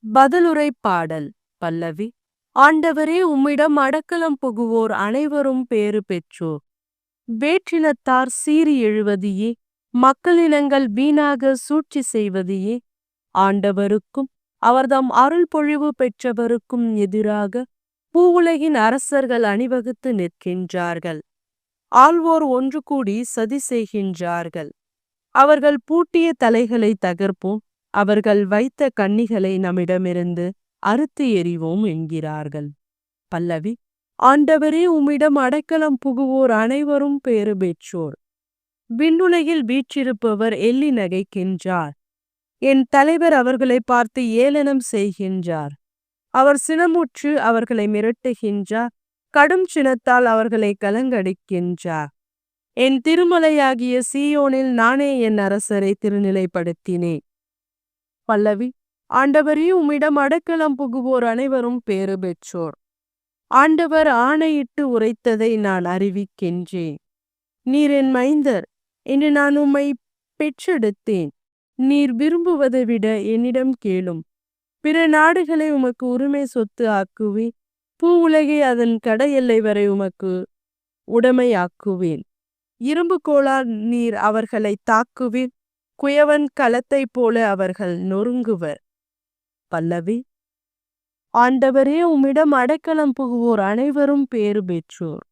பதிலுரை பாடல். பல்லவி. ஆண்டவரே, உம்மிடம் அடைக்கலம் புகுவோர் அனைவரும் பேறு பெற்றோர். வேற்றினத்தார் சீறி எழுவதையே, மக்களினங்கள் வீணாக சூழ்ச்சி செய்வதையே, ஆண்டவருக்கும் அவர்தம் அருள் பொழிவு பெற்றவருக்கும் எதிராக பூவுலகின் அரசர்கள் அணிவகுத்து நிற்கின்றார்கள். ஆள்வோர் ஒன்று கூடி சதி செய்கின்றார்கள். அவர்கள் பூட்டிய தலைகளை தகர்ப்போம், அவர்கள் வைத்த கண்ணிகளை நம்மிடமிருந்து அறுத்து எறிவோம் என்கிறார்கள். பல்லவி. ஆண்டவரே, உம்மிடம் அடைக்கலம் புகுவோர் அனைவரும் பேறு பெற்றோர். விண்ணுலகில் வீற்றிருப்பவர் எள்ளி நகைக்கின்றார். என் தலைவர் அவர்களை பார்த்து ஏளனம் செய்கின்றார். அவர் சினமுற்று அவர்களை மிரட்டுகின்றார். கடும் சினத்தால் அவர்களை கலங்கடிக்கின்றார். என் திருமலையாகிய சீயோனில் நானே என் அரசரை திருநிலைப்படுத்தினேன். பல்லவி. ஆண்டவரே, உம்மிடம் அடைக்கலம் புகுவோர் அனைவரும் பேறு பெற்றோர். ஆண்டவர் ஆணையிட்டு உரைத்ததை நான் அறிவிக்கின்றேன். நீர் என் மைந்தர் என்று நான் உம்மை பெற்றெடுத்தேன். நீர் விரும்புவதை விட என்னிடம் கேளும். பிற நாடுகளை உமக்கு உரிமை சொத்து ஆக்குவேன். பூ உலகை அதன் கடையெல்லை வரை உமக்கு உடைமையாக்குவேன். இரும்பு கோலால் நீர் அவர்களை தாக்குவீர். குயவன் களத்தை போல அவர்கள் நொறுங்குவர். பல்லவி. ஆண்டவரே, உம்மிடம் அடைக்கலம் புகுவோர் அனைவரும் பேறு பெற்றோர்.